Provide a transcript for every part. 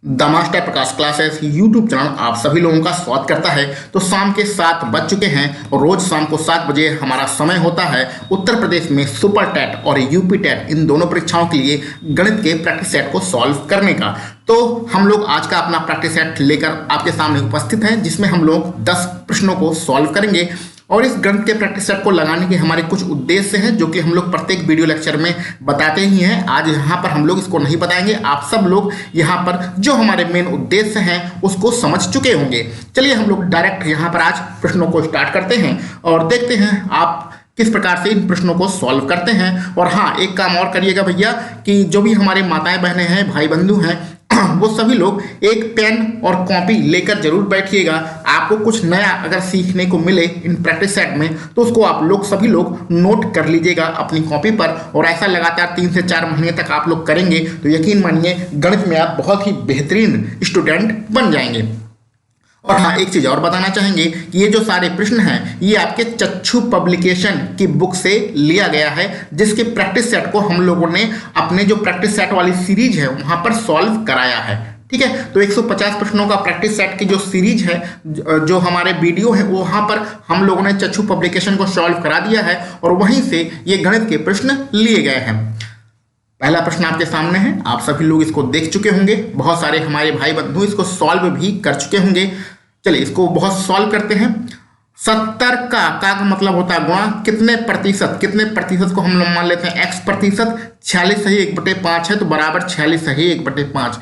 The master Prakash classes YouTube channel आप सभी लोगों का स्वागत करता है। तो शाम के 7 बज चुके हैं और रोज शाम को 7 बजे हमारा समय होता है उत्तर प्रदेश में सुपर टेट और यूपी टेट इन दोनों परीक्षाओं के लिए गणित के प्रैक्टिस सेट को सॉल्व करने का। तो हम लोग आज का अपना प्रैक्टिस सेट लेकर आपके सामने उपस्थित हैं, जिसमें हम लोग 10 प्रश्नों को सॉल्व करेंगे। और इस गणित के प्रैक्टिस सेट को लगाने के हमारे कुछ उद्देश्य हैं, जो कि हम लोग प्रत्येक वीडियो लेक्चर में बताते ही हैं। आज यहाँ पर हम लोग इसको नहीं बताएंगे, आप सब लोग यहाँ पर जो हमारे मेन उद्देश्य हैं उसको समझ चुके होंगे। चलिए हम लोग डायरेक्ट यहाँ पर आज प्रश्नों को स्टार्ट करते हैं और देखते हैं आप किस प्रकार से इन प्रश्नों को सॉल्व करते हैं। और हाँ, एक काम और करिएगा भैया कि जो भी हमारे माताएं बहनें हैं, भाई बंधु हैं, वो सभी लोग एक पेन और कॉपी लेकर जरूर बैठिएगा। आपको कुछ नया अगर सीखने को मिले इन प्रैक्टिस सेट में तो उसको आप लोग सभी लोग नोट कर लीजिएगा अपनी कॉपी पर। और ऐसा लगातार 3 से 4 महीने तक आप लोग करेंगे तो यकीन मानिए गणित में आप बहुत ही बेहतरीन स्टूडेंट बन जाएंगे। और हाँ, एक चीज और बताना चाहेंगे कि ये जो सारे प्रश्न हैं ये आपके चक्षु पब्लिकेशन की बुक से लिया गया है, जिसके प्रैक्टिस सेट को हम लोगों ने अपने जो प्रैक्टिस सेट वाली सीरीज है वहां पर सॉल्व कराया है। ठीक है, तो 150 प्रश्नों का प्रैक्टिस सेट की जो सीरीज है, जो हमारे वीडियो है, वहां पर हम लोगों ने चक्षु पब्लिकेशन को सॉल्व करा दिया है और वहीं से ये गणित के प्रश्न लिए गए हैं। पहला प्रश्न आपके सामने है, आप सभी लोग इसको देख चुके होंगे, बहुत सारे हमारे भाई बंधु इसको सॉल्व भी कर चुके होंगे। चलिए इसको बहुत सॉल्व करते हैं। 70 का मतलब होता है गुणा कितने प्रतिशत को हम लोग मान लेते हैं x प्रतिशत। 46 सही 1/5 है तो बराबर 46 सही 1/5।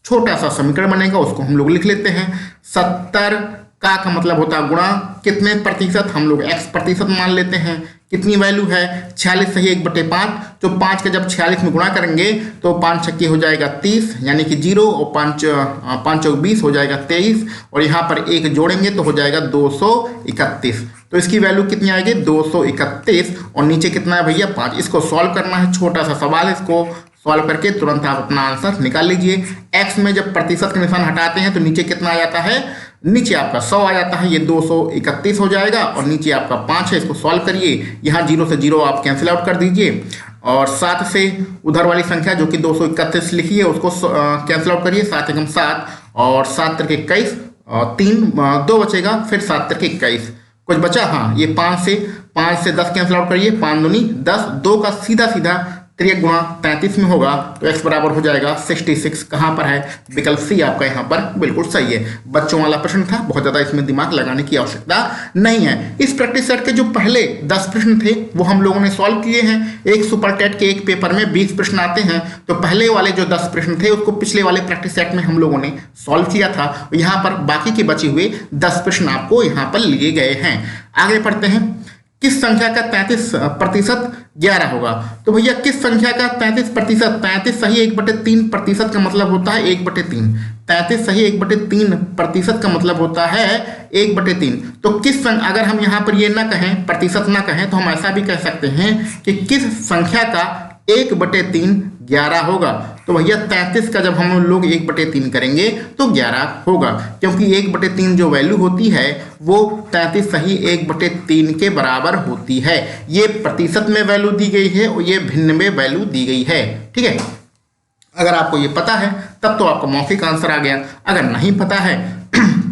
छोटा सा समीकरण बनेगा, उसको हम लोग लिख लेते हैं। 70 का मतलब होता है गुणा कितने प्रतिशत, हम लोग x प्रतिशत मान लेते हैं। कितनी वैल्यू है 46 सही 1/5। तो 5 का जब 46 में गुणा करेंगे तो 5 छक्के हो जाएगा 30, यानी कि 0, और 5 चौक 20 हो जाएगा 23, और यहाँ पर 1 जोड़ेंगे तो हो जाएगा 231। तो इसकी वैल्यू कितनी आएगी 231। और नीचे कितना है भैया 5। इसको सॉल्व करना है, छोटा सा सवाल है, इसको सॉल्व करके तुरंत आप अपना आंसर निकाल लीजिए। x में जब प्रतिशत का निशान हटाते हैं तो नीचे कितना आ जाता है, नीचे आपका 100 आ जाता है, ये 231 हो जाएगा। और नीचे आपका 5 है, इसको सॉल्व करिए, यहाँ 0 से 0 आप कैंसिल आउट कर दीजिए। और 7 से उधर वाली संख्या जो कि 231 लिखी है उसको कैंसिल आउट करिए, 7 एकम 7 और 7 तिरके 21 और 2 बचेगा, फिर 7 तिरके 21 कुछ बचा। हाँ, ये 5 से 10 कैंसिल आउट करिए, 5 दूनी 10, 2 का सीधा 3 गुणा 33 में होगा तो x बराबर हो जाएगा 66। कहाँ पर है, विकल्प सी आपका यहाँ पर बिल्कुल सही है। बच्चों वाला प्रश्न था, बहुत ज़्यादा इसमें दिमाग लगाने की आवश्यकता नहीं है। इस प्रैक्टिस सेट के जो पहले 10 प्रश्न थे वो हम लोगों ने सॉल्व किए हैं। एक सुपर टेट के एक पेपर में 20 प्रश्न आते हैं, तो पहले वाले जो 10 प्रश्न थे उसको पिछले वाले प्रैक्टिस सेट में हम लोगों ने सॉल्व किया था। यहाँ पर बाकी के बचे हुए 10 प्रश्न आपको यहाँ पर लिए गए हैं। आगे पढ़ते हैं, किस संख्या का 33% 11 होगा। तो भैया किस संख्या का 33%, 33 सही 1/3 प्रतिशत का मतलब होता है 1/3। 33 सही 1/3 प्रतिशत का मतलब होता है 1/3। तो किस अगर हम यहाँ पर ये ना कहें, प्रतिशत ना कहें, तो हम ऐसा भी कह सकते हैं कि किस संख्या का 1/3 11 होगा। तो भैया 33 का जब हम लोग 1/3 करेंगे तो 11 होगा, क्योंकि 1/3 जो वैल्यू होती है वो 33 सही 1/3 के बराबर होती है। ये प्रतिशत में वैल्यू दी गई है और ये भिन्न में वैल्यू दी गई है। ठीक है, अगर आपको ये पता है तब तो आपका मौखिक आंसर आ गया। अगर नहीं पता है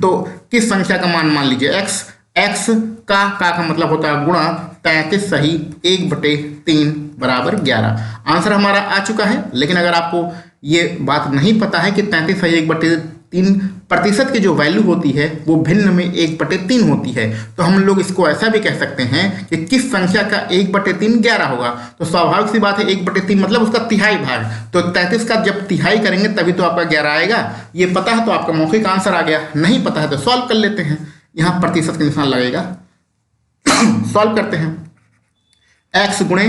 तो किस संख्या का मान लीजिए x का मतलब होता है गुणा 33 सही 1/3 बराबर 11। आंसर हमारा आ चुका है। लेकिन अगर आपको ये बात नहीं पता है कि 33 सही 1/3 प्रतिशत की जो वैल्यू होती है वो भिन्न में 1/3 होती है, तो हम लोग इसको ऐसा भी कह सकते हैं कि किस संख्या का 1/3 11 होगा। तो स्वाभाविक सी बात है 1/3 मतलब उसका तिहाई भाग। तो 33 का जब तिहाई करेंगे तभी तो आपका 11 आएगा। ये पता है तो आपका मौखिक आंसर आ गया, नहीं पता है तो सॉल्व कर लेते हैं। यहाँ प्रतिशत का निशान लगेगा, सॉल्व करते हैं। x गुणे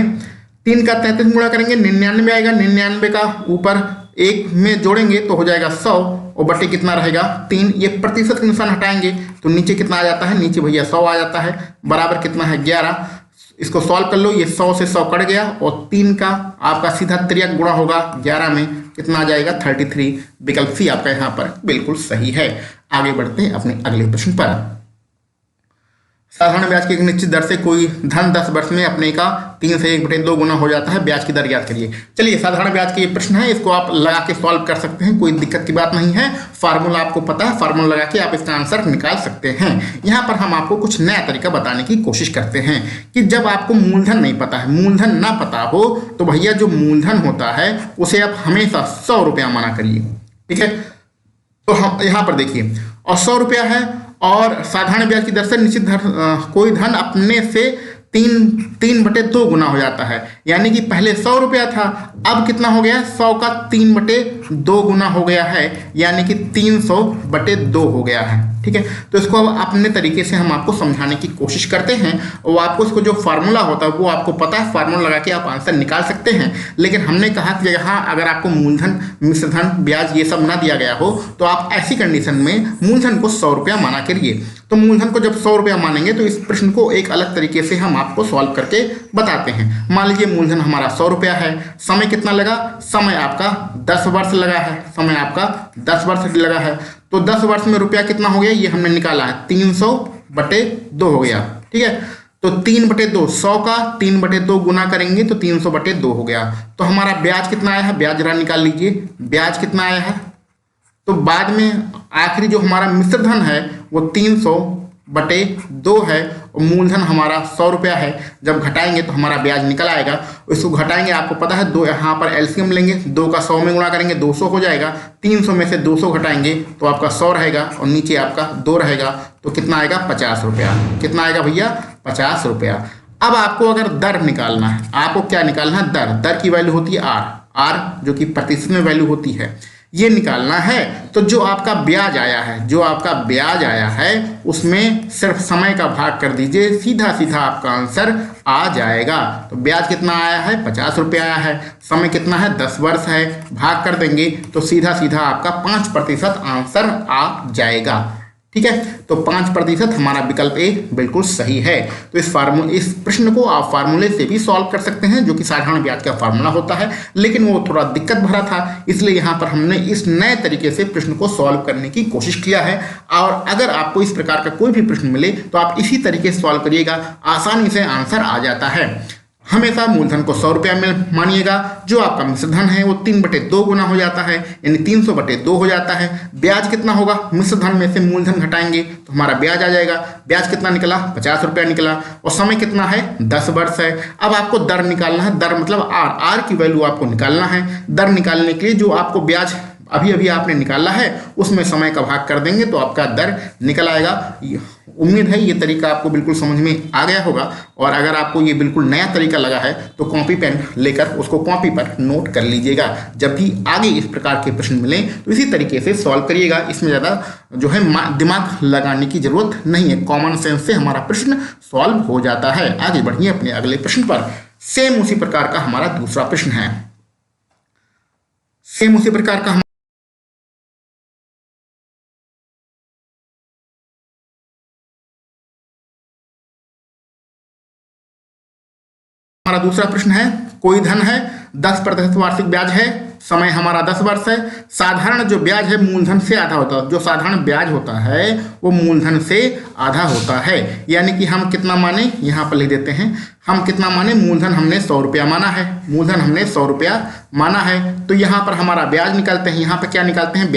3 का 33 गुणा करेंगे 99 आएगा, 99 का ऊपर 1 में जोड़ेंगे तो हो जाएगा 100 और बटे कितना रहेगा 3। ये प्रतिशत का निशान हटाएंगे तो नीचे कितना आ जाता है, नीचे भैया 100 आ जाता है, बराबर कितना है 11। इसको सॉल्व कर लो, ये 100 से 100 कट गया और 3 का आपका सीधा 3 गुणा होगा 11 में, कितना आ जाएगा 33। विकल्प सी आपका यहाँ पर बिल्कुल सही है। आगे बढ़ते हैं अपने अगले प्रश्न पर। साधारण ब्याज की एक निश्चित दर से कोई धन 10 वर्ष में अपने का 3 से 1/2 गुना हो जाता है। ब्याज की दर ज्ञात करिए। चलिए, साधारण ब्याज का ये प्रश्न है, इसको आप लगा के सॉल्व कर सकते हैं, कोई दिक्कत की बात नहीं है। फार्मूला आपको पता है, फार्मूला लगा के आप इसका आंसर निकाल सकते हैं। यहाँ पर हम आपको कुछ नया तरीका बताने की कोशिश करते हैं कि जब आपको मूलधन नहीं पता है, मूलधन ना पता हो, तो भैया जो मूलधन होता है उसे आप हमेशा 100 रुपया माना करिए। ठीक है, तो हम यहाँ पर देखिए, और 100 रुपया है और साधारण ब्याज की दर से निश्चित कोई धन अपने से 3/2 गुना हो जाता है। यानी कि पहले 100 रुपया था, अब कितना हो गया? 100 का 3/2 गुना हो गया है, यानी कि 300/2 हो गया है। ठीक है, तो इसको अब अपने तरीके से हम आपको समझाने की कोशिश करते हैं, और आपको इसको जो फार्मूला होता है वो आपको पता है, फार्मूला लगा के आप आंसर निकाल सकते हैं। लेकिन हमने कहा कि यहाँ अगर आपको मूलधन, मिश्रधन, ब्याज ये सब ना दिया गया हो, तो आप ऐसी कंडीशन में मूलधन को 100 रुपया माना करिए। तो मूलधन को जब 100 रुपया मानेंगे तो इस प्रश्न को एक अलग तरीके से हम आपको सॉल्व करके बताते हैं। मान लीजिए मूलधन हमारा 100 रुपया है, समय कितना लगा? समय आपका 10 वर्ष लगा है, समय आपका 10 वर्ष लगा है। तो 10 वर्ष में रुपया कितना हो गया ये हमने निकाला है, 300/2 हो गया। ठीक है, तो 3/2, 100 का 3/2 गुना करेंगे तो 300/2 हो गया। तो हमारा ब्याज कितना आया है? ब्याज जरा निकाल लीजिए, ब्याज कितना आया है? तो बाद में आखिरी जो हमारा मिश्रधन है वो 300/2 है, और मूलधन हमारा 100 रुपया है। जब घटाएंगे तो हमारा ब्याज निकल आएगा। इसको घटाएंगे, आपको पता है, दो यहाँ पर एलसीएम लेंगे, 2 का 100 में गुणा करेंगे 200 हो जाएगा। 300 में से 200 घटाएंगे तो आपका 100 रहेगा, और नीचे आपका 2 रहेगा, तो कितना आएगा? 50 रुपया। कितना आएगा भैया? 50 रुपया। अब आपको अगर दर निकालना है, आपको क्या निकालना है? दर। दर की वैल्यू होती है आर, जो कि प्रतिशत में वैल्यू होती है, ये निकालना है। तो जो आपका ब्याज आया है, जो आपका ब्याज आया है उसमें सिर्फ समय का भाग कर दीजिए, सीधा सीधा आपका आंसर आ जाएगा। तो ब्याज कितना आया है? 50 रुपये आया है। समय कितना है? 10 वर्ष है। भाग कर देंगे तो सीधा सीधा आपका 5% आंसर आ जाएगा। ठीक है, तो 5% हमारा विकल्प ए बिल्कुल सही है। तो इस प्रश्न को आप फार्मूले से भी सॉल्व कर सकते हैं, जो कि साधारण ब्याज का फार्मूला होता है, लेकिन वो थोड़ा दिक्कत भरा था, इसलिए यहाँ पर हमने इस नए तरीके से प्रश्न को सॉल्व करने की कोशिश किया है। और अगर आपको इस प्रकार का कोई भी प्रश्न मिले तो आप इसी तरीके से सॉल्व करिएगा, आसानी से आंसर आ जाता है। हमेशा मूलधन को 100 रुपया में मानिएगा, जो आपका मिश्रधन है वो 3/2 गुना हो जाता है, यानी 300/2 हो जाता है। ब्याज कितना होगा? मिश्रधन में से मूलधन घटाएंगे तो हमारा ब्याज आ जाएगा। ब्याज कितना निकला? 50 रुपया निकला। और समय कितना है? 10 वर्ष है। अब आपको दर निकालना है, दर मतलब आर की वैल्यू आपको निकालना है। दर निकालने के लिए जो आपको ब्याज अभी अभी आपने निकाला है उसमें समय का भाग कर देंगे तो आपका दर निकल आएगा। उम्मीद है ये तरीका आपको बिल्कुल समझ में आ गया होगा, और अगर आपको ये बिल्कुल नया तरीका लगा है तो कॉपी पेन लेकर उसको कॉपी पर नोट कर लीजिएगा। जब भी आगे इस प्रकार के प्रश्न मिलें तो इसी तरीके से सॉल्व करिएगा। इसमें ज़्यादा जो है दिमाग लगाने की जरूरत नहीं है, कॉमन सेंस से हमारा प्रश्न सॉल्व हो जाता है। आगे बढ़िए अपने अगले प्रश्न पर। सेम उसी प्रकार का हमारा दूसरा प्रश्न है। सेम उसी प्रकार का हमारा दूसरा प्रश्न है, कोई धन है, 10% वार्षिक ब्याज है, समय हमारा 10 वर्ष है। साधारण जो ब्याज है मूलधन से आधा होता है। जो साधारण ब्याज होता है वो मूलधन से आधा होता है, यानी कि हम कितना माने, यहाँ पर लिख देते हैं, हम कितना माने? मूलधन हमने 100 रुपया माना है, मूलधन हमने 100 रुपया माना है। तो यहाँ पर हमारा ब्याज निकालते हैं। यहाँ पर क्या निकालते हैं?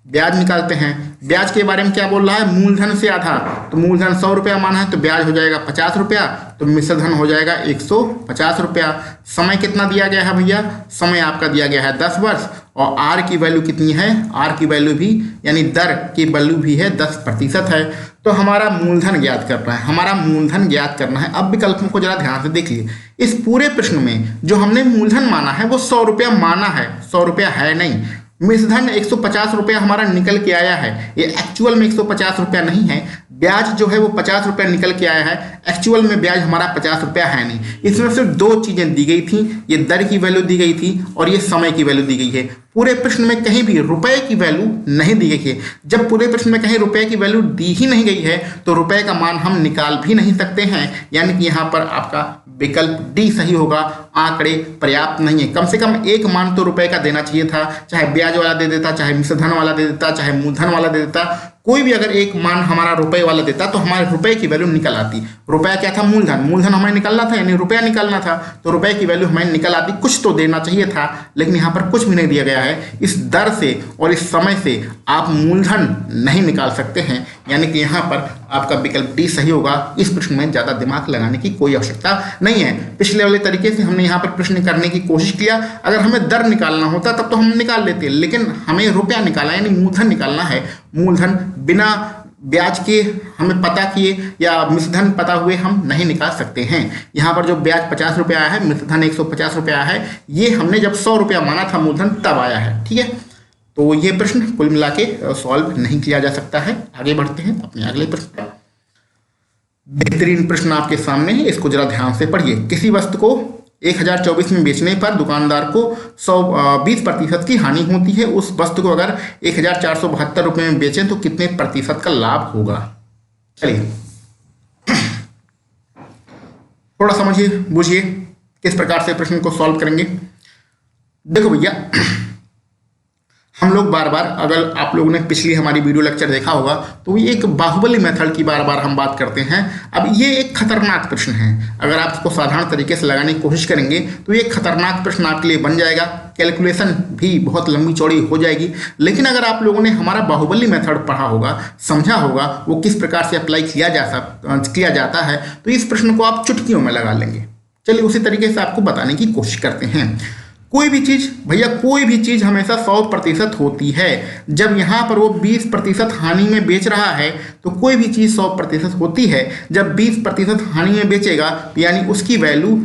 ब्याज निकालते हैं। ब्याज के बारे में क्या बोल रहा है? मूलधन से आधा। तो मूलधन 100 रुपया माना है तो ब्याज हो जाएगा 50 रुपया, तो मिश्रधन हो जाएगा 150 रुपया। समय कितना दिया गया है भैया? समय आपका दिया गया है 10 वर्ष, और आर की वैल्यू कितनी है? आर की वैल्यू भी यानी दर की वैल्यू भी है 10% है। तो हमारा मूलधन ज्ञात करना है, हमारा मूलधन ज्ञात करना है। अब विकल्पों को जरा ध्यान से देखिए। इस पूरे प्रश्न में जो हमने मूलधन माना है वो 100 रुपया माना है, 100 रुपया है नहीं। मिश्रधन 150 रुपया हमारा निकल के आया है, ये एक्चुअल में 150 रुपया नहीं है। ब्याज जो है वो 50 रुपया निकल के आया है, एक्चुअल में ब्याज हमारा 50 रुपया है नहीं। इसमें सिर्फ 2 चीजें दी गई थी, ये दर की वैल्यू दी गई थी और ये समय की वैल्यू दी गई है। पूरे प्रश्न में कहीं भी रुपए की वैल्यू नहीं दी गई है। जब पूरे प्रश्न में कहीं रुपए की वैल्यू दी ही नहीं गई है तो रुपए का मान हम निकाल भी नहीं सकते हैं, यानी कि यहाँ पर आपका विकल्प डी सही होगा। आंकड़े पर्याप्त नहीं है, कम से कम एक मान तो रुपए का देना चाहिए था, चाहे ब्याज वाला दे देता, चाहे मिश्रधन वाला दे देता, चाहे मूलधन वाला दे देता, कोई भी अगर एक मान हमारा रुपए वाला देता तो हमारे रुपए की वैल्यू निकल आती। रुपया क्या था? मूलधन। मूलधन हमें निकालना था, यानी रुपया निकालना था, तो रुपए की वैल्यू हमें निकल आती। कुछ तो देना चाहिए था, लेकिन यहाँ पर कुछ भी नहीं दिया गया है। इस दर से और इस समय से आप मूलधन नहीं निकाल सकते हैं, यानी कि यहाँ पर आपका विकल्प डी सही होगा। इस प्रश्न में ज़्यादा दिमाग लगाने की कोई आवश्यकता नहीं है। पिछले वाले तरीके से हमने यहाँ पर प्रश्न करने की कोशिश किया। अगर हमें दर निकालना होता तब तो हम निकाल लेते, लेकिन हमें रुपया निकालना यानी मूलधन निकालना है। मूलधन बिना ब्याज के हमें पता किए या मिश्रधन पता हुए हम नहीं निकाल सकते हैं। यहाँ पर जो ब्याज 50 रुपये आया है, मिश्रधन 150 रुपये आया है, ये हमने जब 100 रुपया माना था मूलधन तब आया है। ठीक है, तो ये प्रश्न कुल मिला के सॉल्व नहीं किया जा सकता है। आगे बढ़ते हैं अपने अगले प्रश्न पर। बेहतरीन प्रश्न आपके सामने है, इसको जरा ध्यान से पढ़िए। किसी वस्तु को 1024 में बेचने पर दुकानदार को 20% की हानि होती है। उस वस्तु को अगर 1472 रुपये में बेचें तो कितने प्रतिशत का लाभ होगा? चलिए थोड़ा समझिए बुझिए किस प्रकार से प्रश्न को सॉल्व करेंगे। देखो भैया, हम लोग बार बार, अगर आप लोगों ने पिछली हमारी वीडियो लेक्चर देखा होगा तो ये एक बाहुबली मेथड की बार बार हम बात करते हैं। अब ये एक खतरनाक प्रश्न है। अगर आप इसको साधारण तरीके से लगाने की कोशिश करेंगे तो ये एक खतरनाक प्रश्न आपके लिए बन जाएगा। कैलकुलेशन भी बहुत लंबी चौड़ी हो जाएगी। लेकिन अगर आप लोगों ने हमारा बाहुबली मेथड पढ़ा होगा, समझा होगा वो किस प्रकार से अप्लाई किया जाता है, तो इस प्रश्न को आप चुटकियों में लगा लेंगे। चलिए उसी तरीके से आपको बताने की कोशिश करते हैं। कोई भी चीज़ भैया, कोई भी चीज़ हमेशा 100% होती है। जब यहाँ पर वो 20% हानि में बेच रहा है तो कोई भी चीज़ 100% होती है। जब 20% हानि में बेचेगा तो यानी उसकी वैल्यू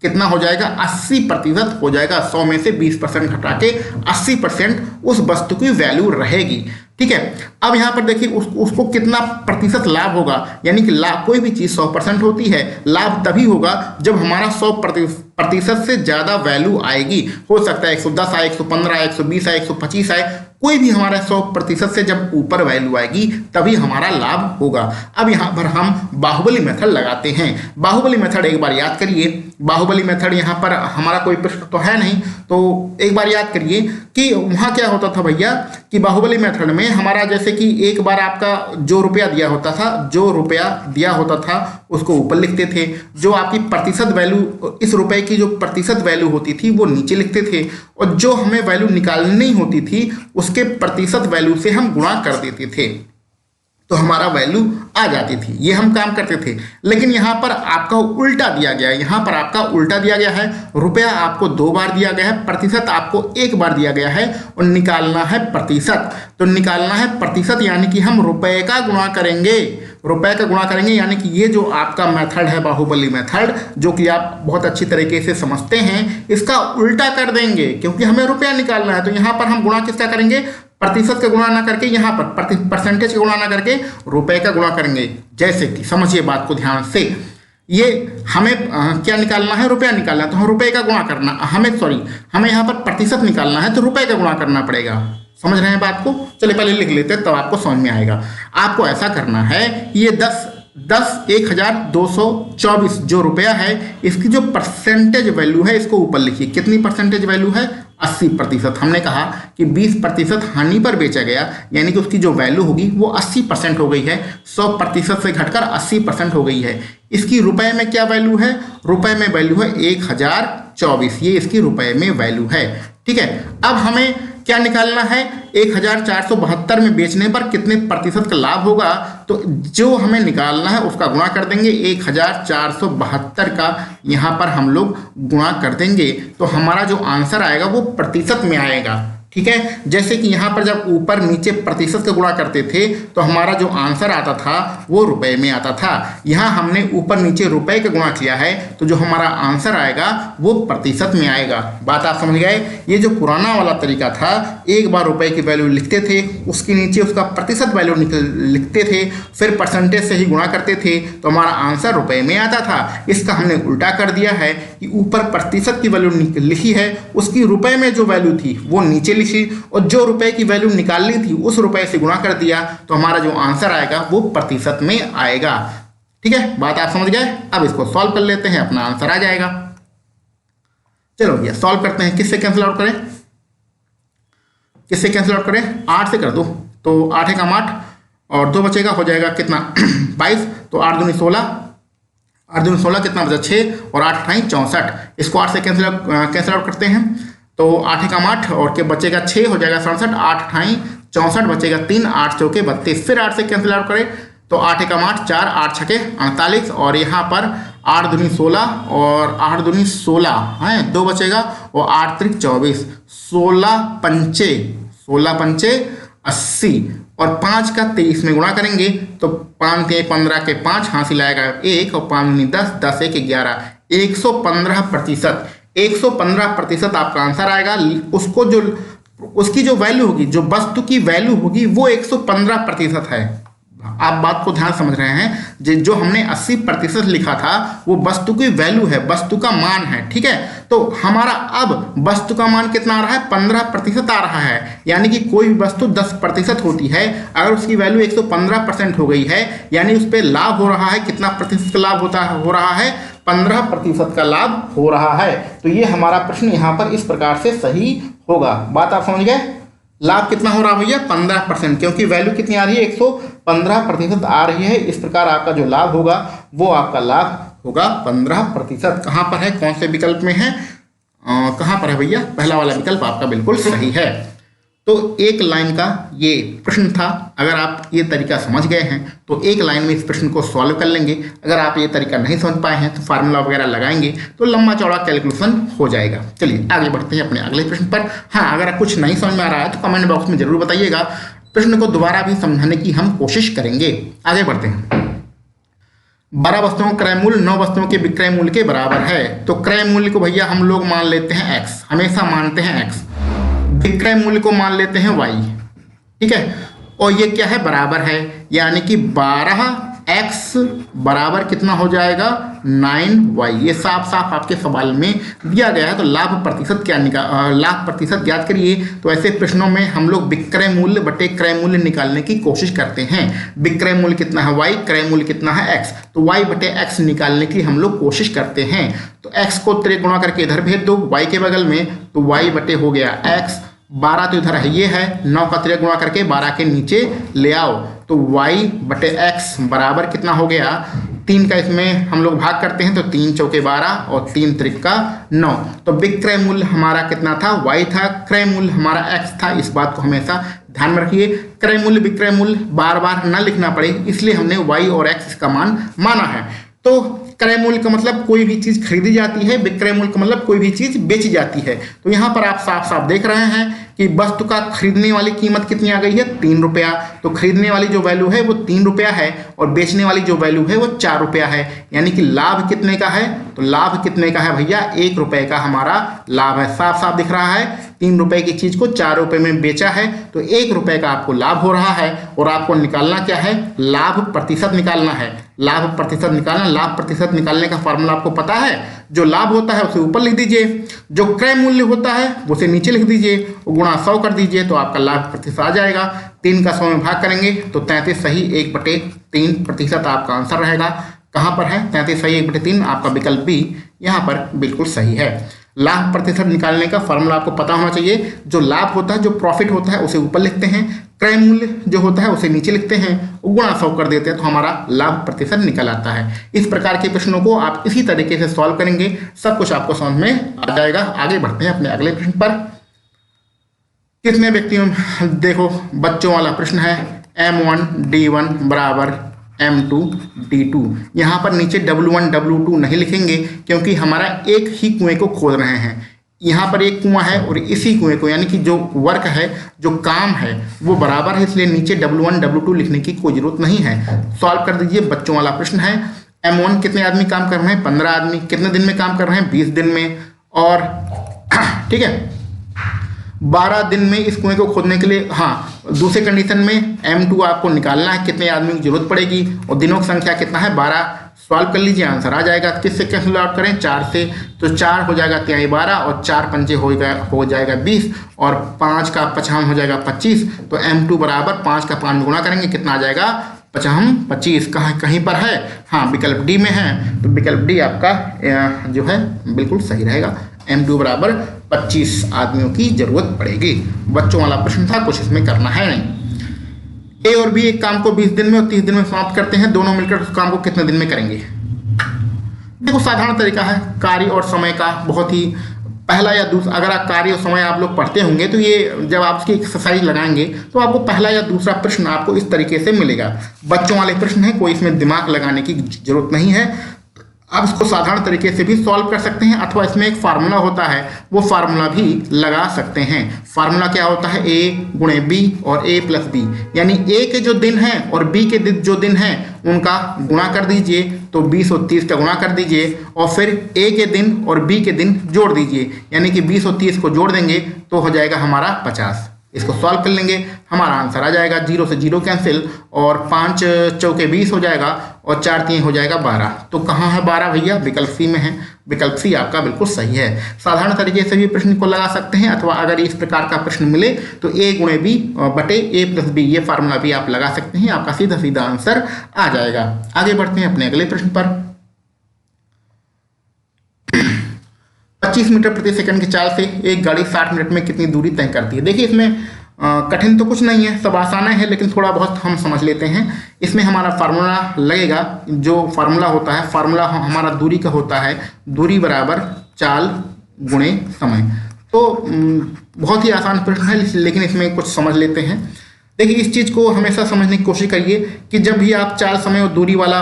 कितना हो जाएगा? 80% हो जाएगा। 100 में से 20% घटा के 80% उस वस्तु की वैल्यू रहेगी। ठीक है, अब यहाँ पर देखिए उसको कितना प्रतिशत लाभ होगा, यानी कि लाभ, कोई भी चीज़ 100% होती है, लाभ तभी होगा जब हमारा 100% से ज़्यादा वैल्यू आएगी। हो सकता है 110 आए, 115 आए, 120 आए, 125 आए, कोई भी हमारा 100% से जब ऊपर वैल्यू आएगी तभी हमारा लाभ होगा। अब यहाँ पर हम बाहुबली मेथड लगाते हैं। बाहुबली मेथड एक बार याद करिए। बाहुबली मेथड यहाँ पर हमारा कोई प्रश्न तो है नहीं, तो एक बार याद करिए कि वहाँ क्या होता था भैया कि बाहुबली मेथड में हमारा, जैसे कि एक बार आपका जो रुपया दिया होता था उसको ऊपर लिखते थे। जो आपकी प्रतिशत वैल्यू, इस रुपए की जो प्रतिशत वैल्यू होती थी वो नीचे लिखते थे, और जो हमें वैल्यू निकालनी होती थी उसके प्रतिशत वैल्यू से हम गुणा कर देते थे तो हमारा वैल्यू आ जाती थी। ये हम काम करते थे। लेकिन यहाँ पर आपका उल्टा दिया गया है। यहाँ पर आपका उल्टा दिया गया है। रुपया आपको 2 बार दिया गया है, प्रतिशत आपको 1 बार दिया गया है, और निकालना है प्रतिशत। तो निकालना है प्रतिशत यानी कि हम रुपए का गुणा करेंगे। रुपए का गुणा करेंगे यानी कि ये जो आपका मेथड है बाहुबली मेथड, जो कि आप बहुत अच्छी तरीके से समझते हैं, इसका उल्टा कर देंगे क्योंकि हमें रुपया निकालना है। तो यहाँ पर हम गुणा किसका करेंगे? प्रतिशत का गुणा ना करके यहाँ पर परसेंटेज का गुणा ना करके रुपए का गुणा करेंगे। जैसे कि समझिए बात को ध्यान से, ये हमें क्या निकालना है? रुपया निकालना है, तो हम रुपए का गुणा करना, हमें यहाँ पर प्रतिशत निकालना है तो रुपए का गुणा करना पड़ेगा। समझ रहे हैं बात को? चलिए पहले लिख लेते हैं तब आपको समझ में आएगा। आपको ऐसा करना है, ये 1224 जो रुपया है, इसकी जो परसेंटेज वैल्यू है इसको ऊपर लिखिए। कितनी परसेंटेज वैल्यू है? 80%। हमने कहा कि 20% हानि पर बेचा गया, यानी कि उसकी जो वैल्यू होगी वो 80% हो गई है। 100% से घटकर 80% हो गई है। इसकी रुपए में क्या वैल्यू है? रुपए में वैल्यू है 1024। ये इसकी रुपए में वैल्यू है। ठीक है, अब हमें क्या निकालना है? 1472 में बेचने पर कितने प्रतिशत का लाभ होगा? तो जो हमें निकालना है उसका गुणा कर देंगे। 1472 का यहाँ पर हम लोग गुणा कर देंगे तो हमारा जो आंसर आएगा वो प्रतिशत में आएगा। ठीक है, जैसे कि यहाँ पर जब ऊपर नीचे प्रतिशत का गुणा करते थे तो हमारा जो आंसर आता था वो रुपए में आता था। यहाँ हमने ऊपर नीचे रुपए का गुणा किया है तो जो हमारा आंसर आएगा वो प्रतिशत में आएगा। बात आप समझ गए? ये जो पुराना वाला तरीका था, एक बार रुपए की वैल्यू लिखते थे, उसके नीचे उसका प्रतिशत वैल्यू लिखते थे, फिर परसेंटेज से ही गुणा करते थे तो हमारा आंसर रुपए में आता था। इसका हमने उल्टा कर दिया है कि ऊपर प्रतिशत की वैल्यू लिखी है, उसकी रुपए में जो वैल्यू थी वो नीचे लिखी, और जो रुपए की वैल्यू निकालनी थी उस रुपए से गुणा कर दिया तो हमारा जो आंसर आएगा वो प्रतिशत में आएगा। ठीक है, बात आप समझ गए? अब इसको सॉल्व कर लेते हैं, अपना आंसर आ जाएगा। चलो भैया सॉल्व करते हैं। किससे कैंसिल आउट करें? 8 से कर दो। तो 8 एकम 8, और 2 बचेगा, हो जाएगा कितना 22, तो 8 दूनी 16, 8 दूनी 16 कितना बचा 6 और 8 अठाई 64। इसको 8 से कैंसिल आउट करते हैं तो 8 एकम 8 और के बचेगा 6, हो जाएगा 67, 8 अठाई 64 बचेगा 3, 8 चौके 32। फिर 8 से कैंसिल आउट करें तो 8 एकम 8 4, 8 छके 48 और यहाँ पर 8 दूनी 16 और 8 दूनी 16 है, 2 बचेगा और 8 त्रिक 24, 16 पंचे 80 और 5 का 23 में गुणा करेंगे तो 5 के 15 के 5 हासिल आएगा 1 और 5 दूनी 10, 10 1 11, 115%। 115% आपका आंसर आएगा। उसको जो उसकी जो वैल्यू होगी, जो वस्तु की वैल्यू होगी वो 115% है। आप बात को ध्यान समझ रहे हैं। जो हमने 80% लिखा था वो वस्तु की वैल्यू है, वस्तु का मान है, ठीक है। तो हमारा अब वस्तु का मान कितना आ रहा है, 15% आ रहा है। यानी कि कोई भी वस्तु 10% होती है, अगर उसकी वैल्यू 115% हो गई है यानी उस पर लाभ हो रहा है। कितना प्रतिशत का लाभ हो रहा है, 15% का लाभ हो रहा है। तो ये हमारा प्रश्न यहाँ पर इस प्रकार से सही होगा। बात आप समझ गए। लाभ कितना हो रहा है भैया, 15%, क्योंकि वैल्यू कितनी आ रही है, 115% आ रही है। इस प्रकार आपका जो लाभ होगा वो आपका लाभ होगा 15%। कहाँ पर है, कौन से विकल्प में है, कहाँ पर है भैया, पहला वाला विकल्प आपका बिल्कुल सही है। तो एक लाइन का ये प्रश्न था। अगर आप ये तरीका समझ गए हैं तो एक लाइन में इस प्रश्न को सॉल्व कर लेंगे। अगर आप ये तरीका नहीं समझ पाए हैं तो फार्मूला वगैरह लगाएंगे तो लंबा चौड़ा कैलकुलेशन हो जाएगा। चलिए आगे बढ़ते हैं अपने अगले प्रश्न पर। हाँ, अगर कुछ नहीं समझ में आ रहा है तो कमेंट बॉक्स में जरूर बताइएगा, प्रश्न को दोबारा भी समझाने की हम कोशिश करेंगे। आगे बढ़ते हैं। 12 वस्तुओं का क्रय मूल्य 9 वस्तुओं के विक्रय मूल्य के बराबर है। तो क्रय मूल्य को भैया हम लोग मान लेते हैं x, हमेशा मानते हैं x। विक्रय मूल्य को मान लेते हैं y, ठीक है। और ये क्या है, बराबर है, यानी कि 12x बराबर कितना हो जाएगा 9y। ये साफ साफ आपके सवाल में दिया गया है। तो लाभ प्रतिशत ज्ञात करिए। तो ऐसे प्रश्नों में हम लोग विक्रय मूल्य बटे क्रय मूल्य निकालने की कोशिश करते हैं। विक्रय मूल्य कितना है y, क्रय मूल्य कितना है x, तो y बटे x निकालने की हम लोग कोशिश करते हैं। तो x को त्रिक गुणा करके इधर भेज दो y के बगल में, तो y बटे हो गया x। 12 तो इधर है, ये है, 9 का त्रिक गुणा करके 12 के नीचे ले आओ, तो y बटे x बराबर कितना हो गया, 3 का इसमें हम लोग भाग करते हैं तो 3 चौके 12 और 3 त्रिक का 9। तो विक्रय मूल्य हमारा कितना था, y था, क्रय मूल्य हमारा x था। इस बात को हमेशा ध्यान में रखिए। क्रय मूल्य विक्रय मूल्य बार बार ना लिखना पड़े, इसलिए हमने y और x का मान माना है। तो क्रय मूल्य का मतलब कोई भी चीज खरीदी जाती है, विक्रय मूल्य का मतलब कोई भी चीज बेची जाती है। तो यहाँ पर आप साफ साफ देख रहे हैं कि वस्तु का खरीदने वाली कीमत कितनी आ गई है, 3 रुपया। तो खरीदने वाली जो वैल्यू है वो 3 रुपया है और बेचने वाली जो वैल्यू है वो 4 रुपया है। यानी कि लाभ कितने का है, तो लाभ कितने का है भैया, 1 रुपये का हमारा लाभ है। साफ साफ दिख रहा है, 3 रुपए की चीज को 4 रुपए में बेचा है तो 1 रुपये का आपको लाभ हो रहा है। और आपको निकालना क्या है, लाभ प्रतिशत निकालना है। लाभ प्रतिशत निकालना, लाभ प्रतिशत निकालने का फॉर्मूला आपको पता है। जो लाभ होता है उसे ऊपर लिख दीजिए, जो क्रय मूल्य होता है उसे नीचे लिख दीजिए, गुणा 100 कर दीजिए तो आपका लाभ प्रतिशत आ जाएगा। 3 का 100 में भाग करेंगे तो 33 सही 1/3% आपका आंसर रहेगा। कहाँ पर है 33 सही 1/3, आपका विकल्प बी यहाँ पर बिल्कुल सही है। लाभ प्रतिशत निकालने का फॉर्मूला आपको पता होना चाहिए। जो लाभ होता है, जो प्रॉफिट होता है उसे ऊपर लिखते हैं, क्रय मूल्य जो होता है उसे नीचे लिखते हैं, गुणा 100 कर देते हैं तो हमारा लाभ प्रतिशत निकल आता है। इस प्रकार के प्रश्नों को आप इसी तरीके से सॉल्व करेंगे, सब कुछ आपको समझ में आ जाएगा। आगे बढ़ते हैं अपने अगले प्रश्न पर। कितने व्यक्तियों, देखो बच्चों वाला प्रश्न है, M1 D1 बराबर M2 D2। यहाँ पर नीचे W1 W2 नहीं लिखेंगे क्योंकि हमारा एक ही कुएं को खोद रहे हैं। यहाँ पर एक कुआं है और इसी कुएं को, यानी कि जो वर्क है, जो काम है वो बराबर है, इसलिए नीचे W1 W2 लिखने की कोई जरूरत नहीं है। सॉल्व कर दीजिए। बच्चों वाला प्रश्न है। M1 कितने आदमी काम कर रहे हैं, 15 आदमी। कितने दिन में काम कर रहे हैं, 20 दिन में। और ठीक है, 12 दिन में इस कुएं को खोदने के लिए, हाँ दूसरे कंडीशन में M2 आपको निकालना है, कितने आदमी की जरूरत पड़ेगी और दिनों की संख्या कितना है, 12। सॉल्व कर लीजिए, आंसर आ जाएगा। किससे कैंसिल आउट करें, 4 से, तो 4 हो जाएगा 3 12 और 4 पंचे हो जाएगा 20 और 5 का 55 हो जाएगा 25। तो M2 बराबर 5 का 5 गुणा करेंगे, कितना आ जाएगा 25। कहीं पर है, हाँ विकल्प डी में है, तो विकल्प डी आपका जो है बिल्कुल सही रहेगा। M2 बराबर 25 आदमियों की जरूरत पड़ेगी। बच्चों वाला प्रश्न था, कुछ इसमें करना है नहीं। ए और बी एक काम को 20 दिन में और 30 दिन में समाप्त करते हैं, दोनों मिलकर उस काम को कितने दिन में करेंगे? देखो साधारण तरीका है कार्य और समय का, बहुत ही पहला या दूसरा, अगर आप कार्य और समय आप लोग पढ़ते होंगे तो ये जब आप इसकी एक्सरसाइज लगाएंगे तो आपको पहला या दूसरा प्रश्न आपको इस तरीके से मिलेगा। बच्चों वाले प्रश्न है, कोई इसमें दिमाग लगाने की जरूरत नहीं है, आप इसको साधारण तरीके से भी सॉल्व कर सकते हैं, अथवा इसमें एक फार्मूला होता है वो फार्मूला भी लगा सकते हैं। फार्मूला क्या होता है? ए गुणे बी और ए प्लस बी, यानी ए के जो दिन हैं और बी के जो दिन हैं उनका गुणा कर दीजिए, तो 20 और 30 का गुणा कर दीजिए और फिर ए के दिन और बी के दिन जोड़ दीजिए, यानी कि 20 और 30 को जोड़ देंगे तो हो जाएगा हमारा 50। इसको सॉल्व कर लेंगे, हमारा आंसर आ जाएगा, 0 से 0 कैंसिल और 5 चौके 20 हो जाएगा और 4 3 हो जाएगा 12। तो कहाँ है 12 भैया? विकल्प सी में है। विकल्प सी आपका बिल्कुल सही है। साधारण तरीके से भी प्रश्न को लगा सकते हैं, अथवा अगर इस प्रकार का प्रश्न मिले तो ए गुणे बी बटे ए प्लस बी, ये फार्मूला भी आप लगा सकते हैं, आपका सीधा सीधा आंसर आ जाएगा। आगे बढ़ते हैं अपने अगले प्रश्न पर। 25 मीटर प्रति सेकंड की चाल से एक गाड़ी 60 मिनट में कितनी दूरी तय करती है? देखिए इसमें कठिन तो कुछ नहीं है, सब आसान है, लेकिन थोड़ा बहुत हम समझ लेते हैं। इसमें हमारा फार्मूला लगेगा, जो फार्मूला होता है, फार्मूला हमारा दूरी का होता है, दूरी बराबर चाल गुणे समय। तो बहुत ही आसान प्रश्न है, लेकिन इसमें कुछ समझ लेते हैं। देखिए इस चीज़ को हमेशा समझने की कोशिश करिए कि जब भी आप चाल समय और दूरी वाला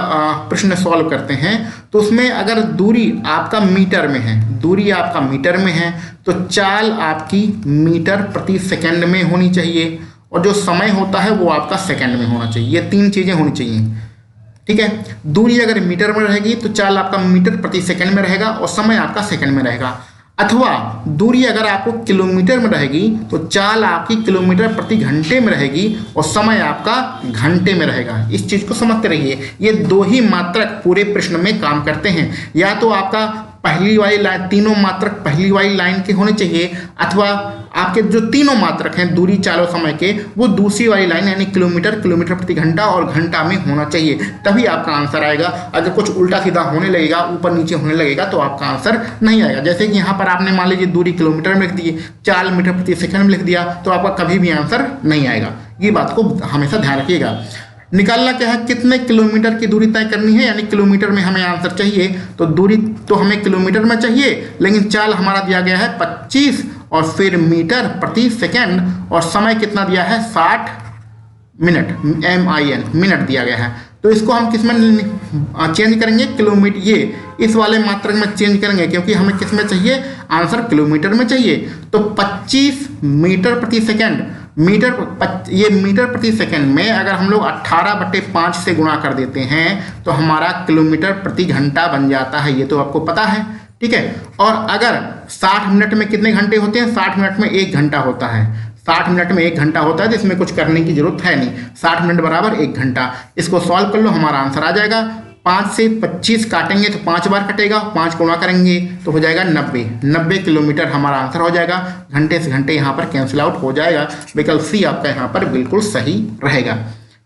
प्रश्न सॉल्व करते हैं तो उसमें अगर दूरी आपका मीटर में है, दूरी आपका मीटर में है तो चाल आपकी मीटर प्रति सेकंड में होनी चाहिए, और जो समय होता है वो आपका सेकंड में होना चाहिए। ये 3 चीज़ें होनी चाहिए, ठीक है। दूरी अगर मीटर में रहेगी तो चाल आपका मीटर प्रति सेकंड में रहेगा और समय आपका सेकंड में रहेगा, अथवा दूरी अगर आपको किलोमीटर में रहेगी तो चाल आपकी किलोमीटर प्रति घंटे में रहेगी और समय आपका घंटे में रहेगा। इस चीज को समझते रहिए, ये 2 ही मात्रक पूरे प्रश्न में काम करते हैं। या तो आपका पहली वाली लाइन, तीनों मात्रक पहली वाली लाइन के होने चाहिए, अथवा आपके जो तीनों मात्रक हैं दूरी चाल और समय के वो दूसरी वाली लाइन यानी किलोमीटर, किलोमीटर प्रति घंटा और घंटा में होना चाहिए, तभी आपका आंसर आएगा। अगर कुछ उल्टा सीधा होने लगेगा, ऊपर नीचे होने लगेगा तो आपका आंसर नहीं आएगा। जैसे कि यहाँ पर आपने मान लीजिए दूरी किलोमीटर में लिख दी, चाल मीटर प्रति सेकंड में लिख दिया, तो आपका कभी भी आंसर नहीं आएगा। ये बात को हमेशा ध्यान रखिएगा। निकालना क्या है, कितने किलोमीटर की दूरी तय करनी है, यानी किलोमीटर में हमें आंसर चाहिए, तो दूरी तो हमें किलोमीटर में चाहिए, लेकिन चाल हमारा दिया गया है 25 और फिर मीटर प्रति सेकंड, और समय कितना दिया है 60 मिनट, MIN मिनट दिया गया है। तो इसको हम किस में चेंज करेंगे? किलोमीटर, ये इस वाले मात्रक में चेंज करेंगे, क्योंकि हमें किस में चाहिए आंसर? किलोमीटर में चाहिए। तो 25 मीटर प्रति सेकंड, ये मीटर प्रति सेकंड में अगर हम लोग 18/5 से गुणा कर देते हैं तो हमारा किलोमीटर प्रति घंटा बन जाता है, ये तो आपको पता है, ठीक है। और अगर 60 मिनट में कितने घंटे होते हैं? 60 मिनट में 1 घंटा होता है, 60 मिनट में 1 घंटा होता है, तो इसमें कुछ करने की जरूरत है नहीं। 60 मिनट बराबर 1 घंटा, इसको सॉल्व कर लो, हमारा आंसर आ जाएगा। 5 से 25 काटेंगे तो 5 बार कटेगा, 5 गुणा करेंगे तो हो जाएगा 90 किलोमीटर हमारा आंसर हो जाएगा। घंटे से घंटे यहाँ पर कैंसिल आउट हो जाएगा। विकल्प सी आपका यहाँ पर बिल्कुल सही रहेगा,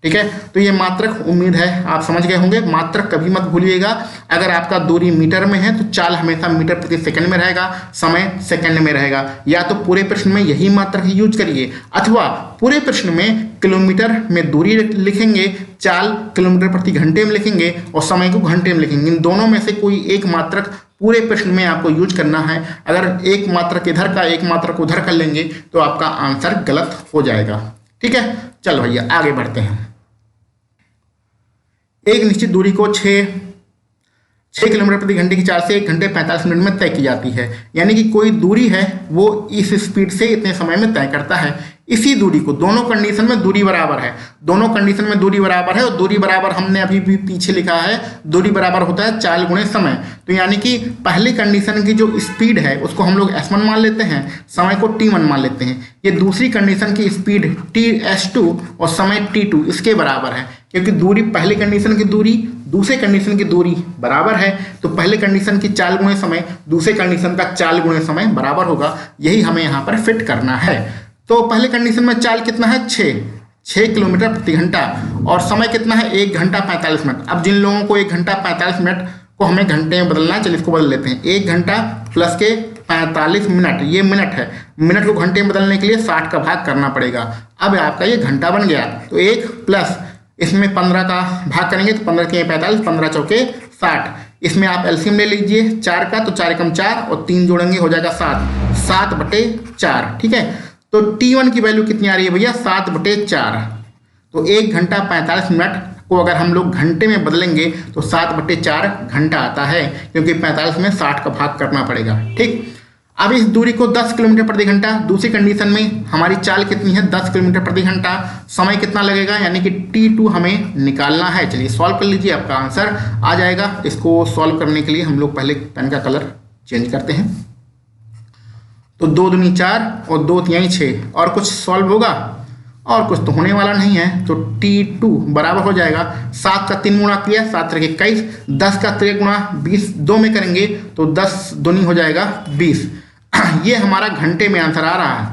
ठीक है। तो ये मात्रक उम्मीद है आप समझ गए होंगे। मात्रक कभी मत भूलिएगा। अगर आपका दूरी मीटर में है तो चाल हमेशा मीटर प्रति सेकंड में रहेगा, समय सेकंड में रहेगा। या तो पूरे प्रश्न में यही मात्रक यूज करिए, अथवा पूरे प्रश्न में किलोमीटर में दूरी लिखेंगे, चाल किलोमीटर प्रति घंटे में लिखेंगे और समय को घंटे में लिखेंगे। इन दोनों में से कोई एक मात्रक पूरे प्रश्न में आपको यूज करना है। अगर एक मात्रक इधर का एक मात्रक उधर कर लेंगे तो आपका आंसर गलत हो जाएगा, ठीक है। चलो भैया आगे बढ़ते हैं। एक निश्चित दूरी को 6 किलोमीटर प्रति घंटे की चाल से 1 घंटे 45 मिनट में तय की जाती है, यानी कि कोई दूरी है वो इस स्पीड से इतने समय में तय करता है। इसी दूरी को दोनों कंडीशन में दूरी बराबर है, दोनों कंडीशन में दूरी बराबर है, और दूरी बराबर हमने अभी भी पीछे लिखा है, दूरी बराबर होता है चाल गुणे समय। तो यानी कि पहली कंडीशन की जो स्पीड है उसको हम लोग S1 मान लेते हैं, समय को T1 मान लेते हैं। ये दूसरी कंडीशन की स्पीड TS2 और समय T2 इसके बराबर है, क्योंकि दूरी पहली कंडीशन की दूरी दूसरे कंडीशन की दूरी बराबर है, तो पहले कंडीशन की चाल गुणे समय दूसरे कंडीशन का चाल गुणे समय बराबर होगा। यही हमें यहाँ पर फिट करना है। तो पहले कंडीशन में चाल कितना है 6 किलोमीटर प्रति घंटा, और समय कितना है 1 घंटा 45 मिनट। अब जिन लोगों को 1 घंटा 45 मिनट को हमें घंटे में बदलना है, चलिए इसको बदल लेते हैं। 1 घंटा प्लस के 45 मिनट, ये मिनट है, मिनट को घंटे में बदलने के लिए 60 का भाग करना पड़ेगा। अब आपका ये घंटा बन गया। तो 1 प्लस इसमें 15 का भाग करेंगे तो 15 के 45, 15 चौके 60। इसमें आप एलसीएम ले लीजिए 4 का, तो 4 एकम 4 और 3 जोड़ेंगे हो जाएगा 7, 7/4। ठीक है, तो T1 की वैल्यू कितनी आ रही है भैया? 7/4। तो 1 घंटा 45 मिनट को अगर हम लोग घंटे में बदलेंगे तो 7/4 घंटा आता है, क्योंकि 45 में 60 का भाग करना पड़ेगा। ठीक, अब इस दूरी को 10 किलोमीटर प्रति घंटा, दूसरी कंडीशन में हमारी चाल कितनी है? 10 किलोमीटर प्रति घंटा। समय कितना लगेगा? यानी कि T2 हमें निकालना है। चलिए सॉल्व कर लीजिए, आपका आंसर आ जाएगा। इसको सॉल्व करने के लिए हम लोग पहले पेन का कलर चेंज करते हैं। तो 2 दूनी 4 और 2 तिहाई 6, और कुछ सॉल्व होगा? और कुछ तो होने वाला नहीं है। तो T2 बराबर हो जाएगा 7 का 3 गुणा किया, 7 3 21, 10 का 3 गुणा 20 2 में करेंगे तो 10 दूनी हो जाएगा 20। ये हमारा घंटे में आंसर आ रहा है,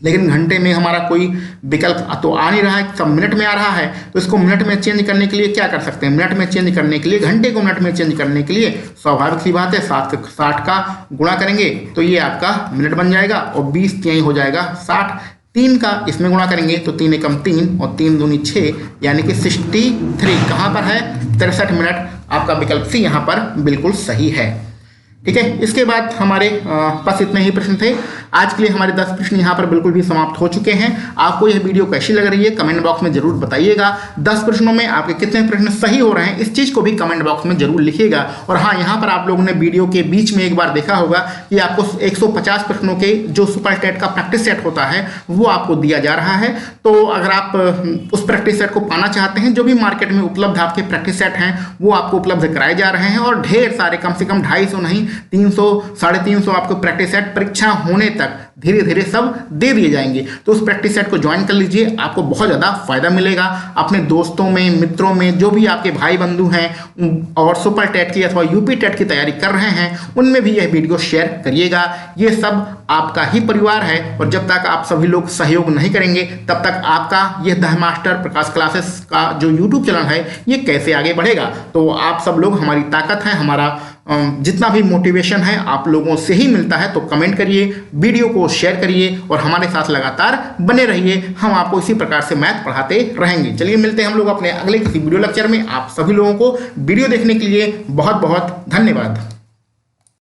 लेकिन घंटे में हमारा कोई विकल्प तो आ नहीं रहा है, सब मिनट में आ रहा है। तो इसको मिनट में चेंज करने के लिए क्या कर सकते हैं? मिनट में चेंज करने के लिए, घंटे को मिनट में चेंज करने के लिए स्वाभाविक सी बात है 60 का गुणा करेंगे तो ये आपका मिनट बन जाएगा, और 20 तिहाई हो जाएगा 60। 3 का इसमें गुणा करेंगे तो 3 एकम 3 और 3 दूनी 6, यानी कि 63 कहाँ पर है? 63 मिनट। आपका विकल्प सी यहाँ पर बिल्कुल सही है। ठीक है, इसके बाद हमारे पास इतने ही प्रश्न थे। आज के लिए हमारे 10 प्रश्न यहाँ पर बिल्कुल भी समाप्त हो चुके हैं। आपको यह वीडियो कैसी लग रही है कमेंट बॉक्स में जरूर बताइएगा। 10 प्रश्नों में आपके कितने प्रश्न सही हो रहे हैं इस चीज़ को भी कमेंट बॉक्स में जरूर लिखिएगा। और हाँ, यहाँ पर आप लोगों ने वीडियो के बीच में एक बार देखा होगा कि आपको 150 प्रश्नों के जो सुपर टेट का प्रैक्टिस सेट होता है वो आपको दिया जा रहा है। तो अगर आप उस प्रैक्टिस सेट को पाना चाहते हैं, जो भी मार्केट में उपलब्ध आपके प्रैक्टिस सेट हैं वो आपको उपलब्ध कराए जा रहे हैं, और ढेर सारे, कम से कम 250 नहीं 300 350 आपको प्रैक्टिस सेट परीक्षा होने तक धीरे धीरे सब दे दिए जाएंगे। तो उस प्रैक्टिस सेट को ज्वाइन कर लीजिए, आपको बहुत ज़्यादा फायदा मिलेगा। अपने दोस्तों में, मित्रों में, जो भी आपके भाई बंधु हैं और सुपर टेट की अथवा यूपी टेट की तैयारी कर रहे हैं, उनमें भी यह वीडियो शेयर करिएगा। ये सब आपका ही परिवार है, और जब तक आप सभी लोग सहयोग नहीं करेंगे तब तक आपका यह द मास्टर प्रकाश क्लासेस का जो यूट्यूब चैनल है ये कैसे आगे बढ़ेगा। तो आप सब लोग हमारी ताकत है, हमारा जितना भी मोटिवेशन है आप लोगों से ही मिलता है। तो कमेंट करिए, वीडियो को शेयर करिए और हमारे साथ लगातार बने रहिए। हम आपको इसी प्रकार से मैथ पढ़ाते रहेंगे। चलिए मिलते हैं हम लोग अपने अगले किसी वीडियो लेक्चर में। आप सभी लोगों को वीडियो देखने के लिए बहुत बहुत धन्यवाद।